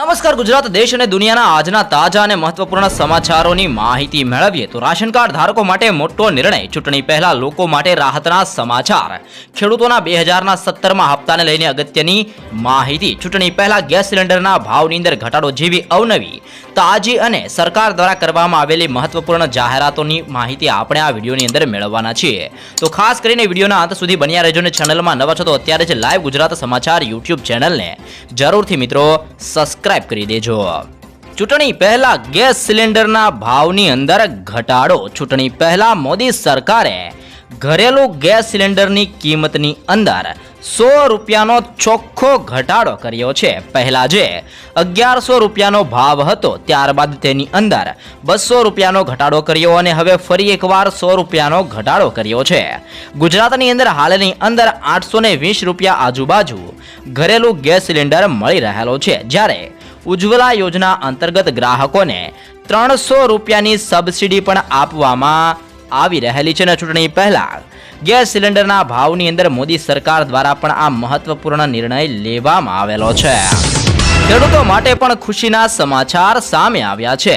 નમસ્કાર ગુજરાત દેશ અને દુનિયાના આજના તાજા અને મહત્વપૂર્ણ સમાચારોની માહિતી મેળવીએ તો રાશન કાર્ડ ધારકો માટે મોટો નિર્ણય, ચૂંટણી પહેલા લોકો માટે રાહતના સમાચાર, ખેડૂતોના 2017માં હપ્તાને લઈને અગત્યની માહિતી, ચૂંટણી પહેલા ગેસ સિલિન્ડરના ભાવની અંદર ઘટાડો જેવી અવનવી તાજી અને સરકાર દ્વારા કરવામાં આવેલી મહત્વપૂર્ણ જાહેરાતોની માહિતી આપણે આ વિડીયોની અંદર મેળવવાના છીએ। તો ખાસ કરીને વિડીયોના અંત સુધી બન્યા રહેજો અને ચેનલમાં નવા છો તો અત્યારે જ લાઈવ ગુજરાત સમાચાર યુટ્યુબ ચેનલને જરૂરથી મિત્રો સબસ્ક્રાઇબ કરી દેજો। ચૂંટણી પહેલા ગેસ સિલિન્ડરના ભાવની અંદર ઘટાડો, ચૂંટણી પહેલા મોદી સરકારે ઘરેલું ગેસ સિલિન્ડરની કિંમતની અંદર 100 રૂપિયાનો ચોખ્ખો ઘટાડો કર્યો છે। પહેલા જે 1100 રૂપિયાનો ભાવ હતો ત્યારબાદ તેની અંદર 200 રૂપિયાનો ઘટાડો કર્યો અને હવે ફરી એકવાર 100 રૂપિયાનો ઘટાડો કર્યો છે। ગુજરાતની અંદર હાલની અંદર 820 રૂપિયા આજુબાજુ ઘરેલું ગેસ સિલિન્ડર મળી રહેલો છે, જ્યારે ઉજ્જવલા યોજના અંતર્ગત ગ્રાહકોને 300 રૂપિયાની સબસિડી પણ આપવામાં આવી રહેલી છે। ચૂંટણી પહેલા ગેસ સિલિન્ડરના ભાવની અંદર મોદી સરકાર દ્વારા પણ આ મહત્વપૂર્ણ નિર્ણય લેવામાં આવેલો છે। ખેડૂતો માટે પણ ખુશીના સમાચાર સામે આવ્યા છે।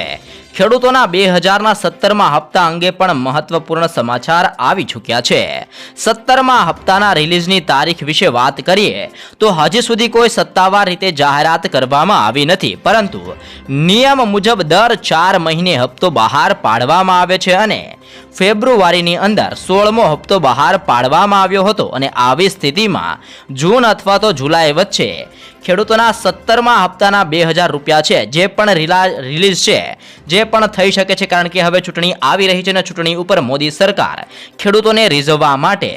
ખેડૂતોના 2017માં હપ્તા અંગે પણ મહત્વપૂર્ણ સમાચાર આવી ચૂક્યા છે। 17મા હપ્તાના રિલીઝની તારીખ વિશે વાત કરીએ તો હજી સુધી કોઈ સત્તાવાર રીતે જાહેરાત કરવામાં આવી નથી, પરંતુ નિયમ મુજબ દર 4 મહિને હપ્તો બહાર પાડવામાં આવે છે અને ફેબ્રુઆરીની અંદર 16મો હપ્તો બહાર પાડવામાં આવ્યો હતો અને આવી સ્થિતિમાં જૂન અથવા તો જુલાઈ વચ્ચે ખેડૂતોના 17મા હપ્તાના 2000 રૂપિયા છે જે પણ રિલીઝ છે જે પણ થઈ શકે છે, કારણ કે હવે ચૂંટણી આવી રહી છે અને ચૂંટણી ઉપર મોદી સરકાર ખેડૂતોને રીઝવવા માટે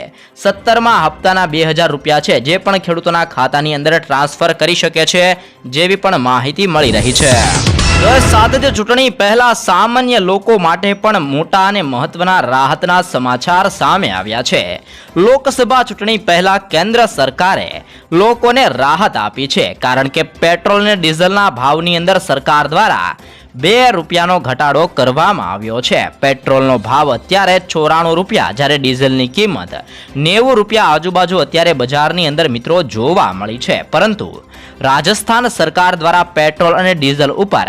17મા હપ્તાના 2000 રૂપિયા છે જે પણ ખેડૂતોના ખાતાની અંદર ટ્રાન્સફર કરી શકે છે, જેવી પણ માહિતી મળી રહી છે। સાથે જ ચૂંટણી પહેલા સામાન્ય લોકો માટે પણ મોટા અને મહત્વના રાહતના સમાચાર સામે આવ્યા છે। લોકસભા ચૂંટણી પહેલા કેન્દ્ર સરકારે લોકોને રાહત આપી છે, કારણ કે પેટ્રોલ અને ડીઝલના ભાવની અંદર સરકાર દ્વારા 2 રૂપિયાનો ઘટાડો કરવામાં આવ્યો છે। પેટ્રોલનો ભાવ અત્યારે 94 રૂપિયા, જ્યારે ડીઝલની કિંમત 90 રૂપિયા આજુબાજુ અત્યારે બજારની અંદર મિત્રો જોવા મળી છે, પરંતુ રાજસ્થાન સરકાર દ્વારા પેટ્રોલ અને ડીઝલ ઉપર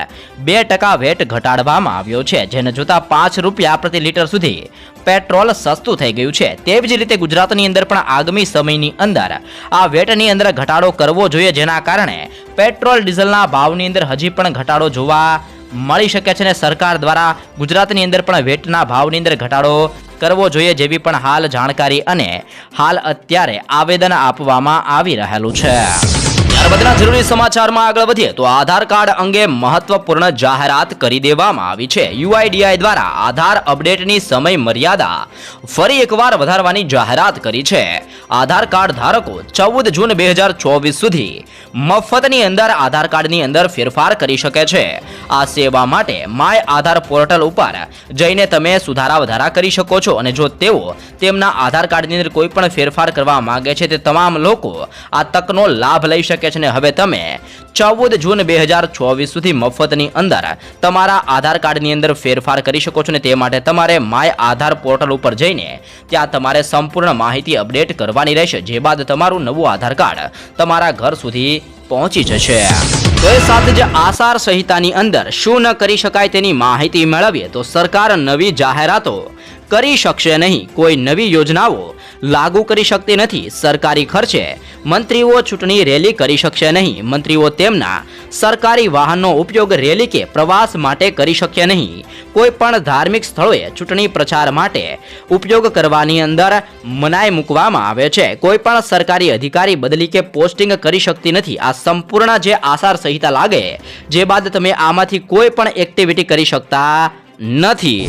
2% વેટ ઘટાડવામાં આવ્યો છે, જેને જોતા 5 રૂપિયા પ્રતિ લીટર સુધી પેટ્રોલ સસ્તું થઈ ગયું છે। તેવી જ રીતે ગુજરાતની અંદર પણ આગામી સમયની અંદર આ વેટની અંદર ઘટાડો કરવો જોઈએ, જેના કારણે પેટ્રોલ ડીઝલના ભાવની અંદર હજી પણ ઘટાડો જોવા મળી શકે છે અને સરકાર દ્વારા ગુજરાતની અંદર પણ વેટના ભાવની અંદર ઘટાડો કરવો જોઈએ, જેવી પણ હાલ જાણકારી અને હાલ અત્યારે આવેદન આપવામાં આવી રહેલું છે। ત્યારબાદના જરૂરી સમાચારમાં આગળ વધીએ તો આધાર કાર્ડ અંગે મહત્વપૂર્ણ જાહેરાત કરી દેવામાં આવી છે। યુઆઈડીઆઈ દ્વારા આધાર અપડેટની સમય મર્યાદા ફરી એકવાર વધારવાની જાહેરાત કરી છે। આધાર કાર્ડ ધારકો 14 જૂન 2024 સુધી મફતની અંદર આધાર કાર્ડની અંદર ફેરફાર કરી શકે છે। આ સેવા માટે માય આધાર પોર્ટલ ઉપર જઈને તમે સુધારા વધારા કરી શકો છો અને જો તેઓ તેમના આધાર કાર્ડની અંદર કોઈ પણ ફેરફાર કરવા માંગે છે તે તમામ લોકો આ તકનો લાભ લઈ શકે છે અને હવે તમે 14 જૂન 2024 સુધી મફતની અંદર તમારા આધાર કાર્ડની અંદર ફેરફાર કરી શકો છો અને તે માટે તમારે માય આધાર પોર્ટલ ઉપર જઈને ત્યાં તમારે સંપૂર્ણ માહિતી અપડેટ કરવાની રહેશે, જે બાદ તમારું નવું આધાર કાર્ડ તમારા ઘર સુધી પહોંચી જશે। તો એ સાથે જ આચાર સંહિતાની અંદર શું ન કરી શકાય તેની માહિતી મેળવીએ તો સરકાર નવી જાહેરાતો કરી શકશે નહીં, કોઈ નવી યોજનાઓ લાગુ કરી શકતી નથી। સરકારી ખર્ચે મંત્રીઓ ચૂંટણી રેલી કરી શકશે નહીં। મંત્રીઓ તેમના સરકારી વાહનનો ઉપયોગ રેલી કે પ્રવાસ માટે કરી શકશે નહીં। કોઈ પણ ધાર્મિક સ્થળોએ ચૂંટણી પ્રચાર માટે ઉપયોગ કરવાની અંદર મનાઈ મૂકવામાં આવે છે। કોઈ પણ સરકારી અધિકારી બદલી કે પોસ્ટિંગ કરી શકતી નથી। આ સંપૂર્ણ જે આચાર સંહિતા લાગે જે બાદ તમે આમાંથી કોઈ પણ એક્ટિવિટી કરી શકતા નથી।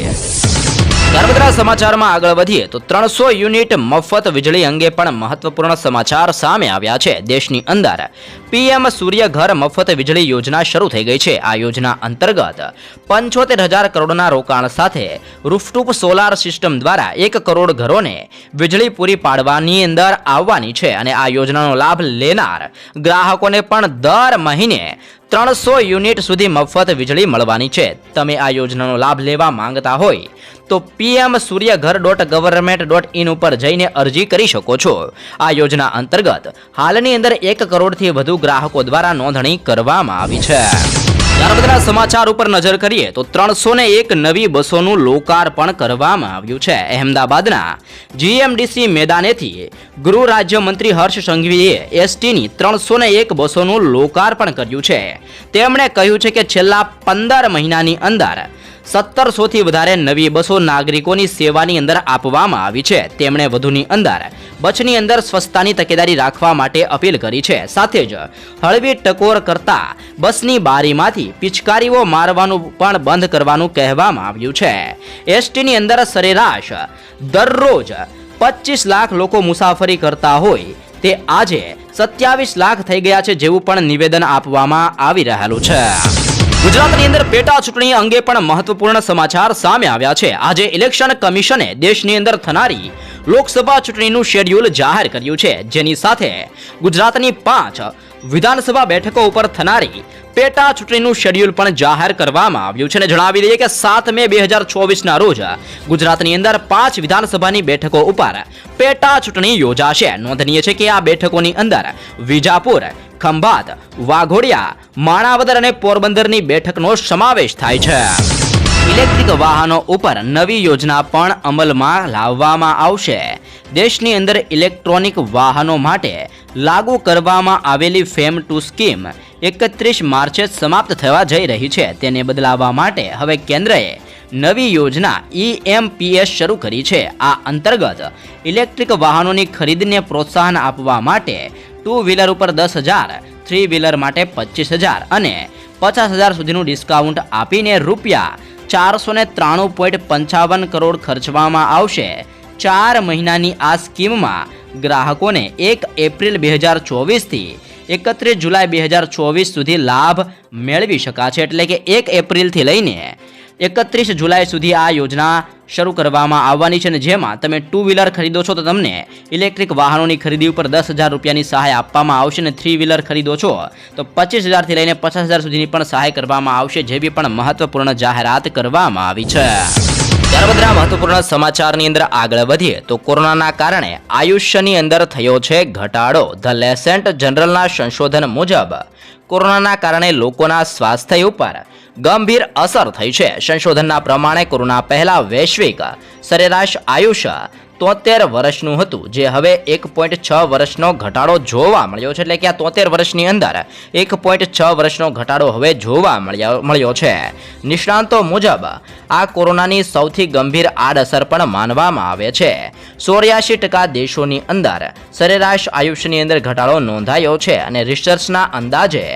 ત્યારબાદના સમાચારમાં આગળ વધીએ તો 300 યુનિટ મફત વીજળી અંગે પણ મહત્વપૂર્ણ સમાચાર સામે આવ્યા છે। દેશની અંદર પીએમ સૂર્ય ઘર મફત વીજળી યોજના શરૂ થઈ ગઈ છે। આ યોજના અંતર્ગત 75,000 કરોડના રોકાણ સાથે રૂફટોપ સોલાર સિસ્ટમ દ્વારા 1 કરોડ ઘરોને વીજળી પૂરી પાડવાની અંદર આવવાની છે અને આ યોજનાનો લાભ લેનાર ગ્રાહકોને પણ દર મહિને 300 યુનિટ સુધી મફત વીજળી મળવાની છે. તમે આ યોજનાનો લાભ લેવા માંગતા હોય તો pmsuryaghar.government.in ઉપર જઈને અરજી કરી શકો છો. આ યોજના અંતર્ગત હાલની અંદર 1 કરોડથી વધુ ગ્રાહકો દ્વારા નોંધણી કરવામાં આવી છે. ત્યારબાદના સમાચાર ઉપર નજર કરીએ તો 301 નવી બસોનું લોકાર્પણ કરવામાં આવ્યું છે. અહેમદાબાદના જીએમડીસી મેદાનેથી ગૃહ રાજ્યમંત્રી હર્ષ સંઘવીએ એસટીની 301 બસોનું લોકાર્પણ કર્યું છે. તેમણે કહ્યું છે કે છેલ્લા 15 મહિનાની અંદર 1700થી વધારે નવી બસો નાગરિકોની સેવાની અંદર આપવામાં આવી છે. તેમણે વધુની અંદર બસની અંદર સ્વચ્છતાની તકેદારી રાખવા માટે અપીલ કરી છે. સાથે જ હળવી ટકોર કરતા બસની બારીમાંથી પિચકારીઓ મારવાનું પણ બંધ કરવાનું કહેવામાં આવ્યું છે. એસટીની અંદર સરેરાશ દરરોજ 25 લાખ લોકો મુસાફરી કરતા હોય તે આજે 27 લાખ થઈ ગયા છે જેવું પણ નિવેદન આપવામાં આવી રહેલું છે. ગુજરાતની અંદર પેટા ચૂંટણી અંગે પણ મહત્વપૂર્ણ સમાચાર સામે આવ્યા છે. આજે ઇલેક્શન કમિશને દેશની અંદર થનારી લોકસભા ચૂંટણીનું શેડ્યુલ જાહેર કર્યું છે, જેની સાથે ગુજરાતની 5 વિધાનસભા બેઠકો ઉપર થનારી પેટા ચૂંટણીનું શેડ્યુલ પણ જાહેર કરવામાં આવ્યું છે. અને જણાવી દઈએ કે 7 મે 2024ના રોજ ગુજરાતની અંદર 5 વિધાનસભાની બેઠકો ઉપર પેટા ચૂંટણી યોજાશે. નોંધનીય છે કે આ બેઠકોની અંદર વિજાપુર, ખંભાત, વાઘોડિયા, માણાવદર અને પોરબંદરની બેઠકનો સમાવેશ થાય છે. ઇલેક્ટ્રિક વાહનો ઉપર નવી યોજના પણ અમલમાં લાવવામાં આવશે. દેશની અંદર ઇલેક્ટ્રોનિક વાહનો માટે લાગુ કરવામાં આવેલી ફેમ 2 સ્કીમ 31 માર્ચે સમાપ્ત થવા જઈ રહી છે. તેને બદલાવવા માટે હવે કેન્દ્રએ નવી યોજના EMPS શરૂ કરી છે. આ અંતર્ગત ઇલેક્ટ્રિક વાહનોની ખરીદને પ્રોત્સાહન આપવા માટે 2 વ્હીલર ઉપર 10,000, 3 વ્હીલર માટે 25,000 અને 50,000 સુધીનું ડિસ્કાઉન્ટ આપીને ₹493.55 કરોડ ખર્ચવામાં આવશે. 4 મહિનાની આ સ્કીમમાં ગ્રાહકોને 1 એપ્રિલ 2024 થી 31 જુલાઈ 2024 સુધી લાભ મેળવી શકાશે. એટલે કે 1 એપ્રિલથી લઈને 31 જુલાઈ સુધી આ યોજના શરૂ કરવામાં આવવાની છે. અને જેમાં તમે 2 વ્હીલર ખરીદો છો તો તમને ઇલેક્ટ્રિક વાહનોની ખરીદી ઉપર 10,000 રૂપિયાની સહાય આપવામાં આવશે. અને 3 વ્હીલર ખરીદો છો તો 25,000થી લઈને 50,000 સુધીની પણ સહાય કરવામાં આવશે, જેવી પણ મહત્વપૂર્ણ જાહેરાત કરવામાં આવી છે. ત્યારબાદના મહત્વપૂર્ણ સમાચારની અંદર આગળ વધીએ તો કોરોનાના કારણે આયુષ્યની અંદર થયો છે ઘટાડો. ધ લેસેન્ટ જનરલના સંશોધન મુજબ કોરોનાના કારણે લોકોના સ્વાસ્થ્ય ઉપર ગંભીર અસર થઈ છે. સંશોધનના પ્રમાણે કોરોના પહેલા વૈશ્વિક સરેરાશ આયુષ્ય 73 વર્ષનું હતું, જે હવે 1.6 વર્ષનો ઘટાડો જોવા મળ્યો છે. એટલે કે આ 73 વર્ષની અંદર 1.6 વર્ષનો ઘટાડો હવે જોવા મળ્યો છે. નિષ્ણાંતો મુજબ આ કોરોનાની સૌથી ગંભીર આડઅસર પણ માનવામાં આવે છે. 84% દેશોની અંદર સરેરાશ આયુષ્યની અંદર ઘટાડો નોંધાયો છે. અને રિસર્ચના અંદાજે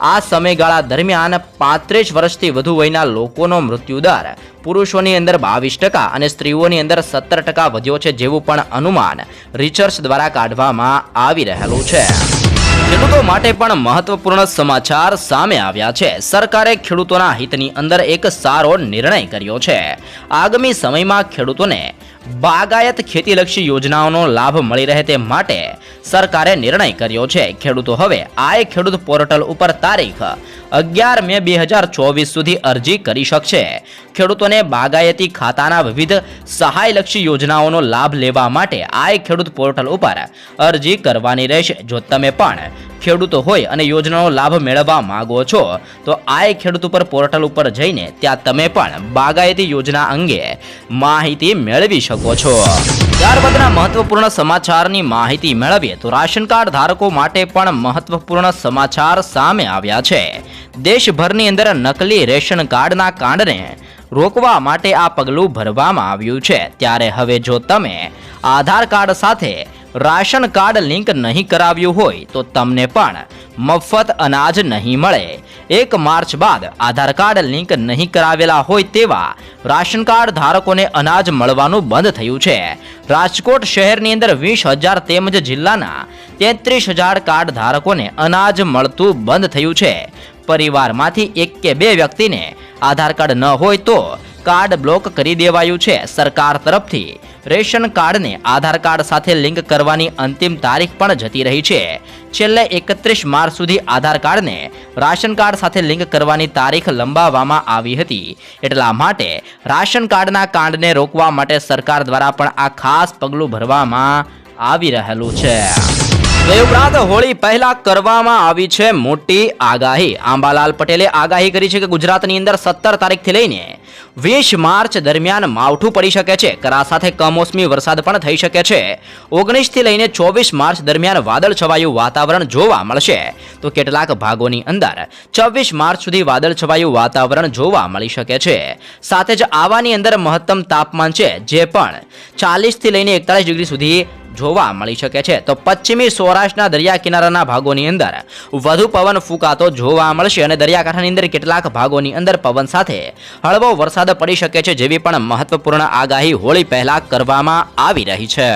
આ સમયગાળા દરમિયાન 35 વર્ષથી વધુ વયના લોકોનો મૃત્યુદર પુરુષોની અંદર 22% અને સ્ત્રીઓની અંદર 17% વધ્યો છે, જેવું પણ અનુમાન રિસર્ચ દ્વારા કાઢવામાં આવી રહેલું છે. ખેડૂતો માટે પણ મહત્વપૂર્ણ સમાચાર સામે આવ્યા છે. સરકારે ખેડૂતોના હિતની અંદર એક સારો નિર્ણય કર્યો છે. આગામી સમયમાં ખેડૂતોને બાગાયત ખેતીલક્ષી યોજનાઓનો લાભ મળી રહે તે માટે સરકારે નિર્ણય કર્યો છે. ખેડૂતો હવે આય ખેડૂત પોર્ટલ ઉપર તારીખ 11 મે 2024 સુધી અરજી કરી શકશે. ખેડૂતોને બાગાયતી ખાતાના વિવિધ સહાયલક્ષી યોજનાઓનો લાભ લેવા માટે આય ખેડૂત પોર્ટલ ઉપર અરજી કરવાની રહેશે. જો તમે પણ ખેડૂતો હોય અને યોજનાનો લાભ મેળવવા માંગો છો તો આય ખેડૂત ઉપર પોર્ટલ ઉપર જઈને ત્યાં તમે પણ બાગાયતી યોજના અંગે માહિતી મેળવી શકો છો. ત્યારબાદના મહત્વપૂર્ણ સમાચારની માહિતી મેળવીએ તો રાશન કાર્ડ ધારકો માટે પણ મહત્વપૂર્ણ સમાચાર સામે આવ્યા છે. દેશભરની અંદર નકલી રેશન કાર્ડના કાંડને રોકવા માટે આ પગલું ભરવામાં આવ્યું છે. ત્યારે હવે જો તમે આધાર કાર્ડ સાથે રાશન કાર્ડ લિંક નહીં કરાવ્યું હોય તો તમને પણ મફત અનાજ નહીં મળે. 1 માર્ચ બાદ આધાર કાર્ડ લિંક નહીં કરાવેલા હોય તેવા રાશન કાર્ડ ધારકોને અનાજ મળવાનું બંધ થયું છે. રાજકોટ શહેરની અંદર 20,000 તેમજ જિલ્લાના 33,000 કાર્ડ ધારકોને અનાજ મળતું બંધ થયું છે. પરિવારમાંથી 1 કે 2 વ્યક્તિને આધાર કાર્ડ ન હોય તો કાર્ડ બ્લોક કરી દેવાયું છે. સરકાર તરફથી રેશન કાર્ડને આધાર કાર્ડ સાથે લિંક કરવાની અંતિમ તારીખ પણ જતી રહી છે. છેલ્લે 31 માર્ચ સુધી આધાર કાર્ડને રાશન કાર્ડ સાથે લિંક કરવાની તારીખ લંબાવવામાં આવી હતી. એટલા માટે રાશન કાર્ડના કાંડને રોકવા માટે સરકાર દ્વારા પણ આ ખાસ પગલું ભરવામાં આવી રહેલું છે. તે ઉપરાંત હોળી પહેલા કરવામાં આવી છે મોટી આગાહી. આંબાલાલ પટેલે આગાહી કરી છે કે ગુજરાતની અંદર 17 તારીખથી લઈને 20 માર્ચ દરમિયાન માવઠું પડી શકે છે. કરા સાથે કમોસમી વરસાદ પણ થઈ શકે છે. 19 થી લઈને 24 માર્ચ દરમિયાન વાદળછવાયું વાતાવરણ જોવા મળશે, તો કેટલાક ભાગોની અંદર 24 માર્ચ સુધી વાદળછવાયું વાતાવરણ જોવા મળી શકે છે. સાથે જ આવાની અંદર મહત્તમ તાપમાન છે જે પણ 40 થી લઈને 41 ડિગ્રી સુધી જોવા મળી શકે છે. તો પશ્ચિમી સૌરાષ્ટ્રના દરિયા કિનારાના ભાગોની અંદર વધુ પવન ફૂંકાતો જોવા મળશે અને દરિયાકાંઠાની અંદર કેટલાક ભાગોની અંદર પવન સાથે હળવો વરસાદ પડી શકે છે, જેવી પણ મહત્વપૂર્ણ આગાહી હોળી પહેલા કરવામાં આવી રહી છે.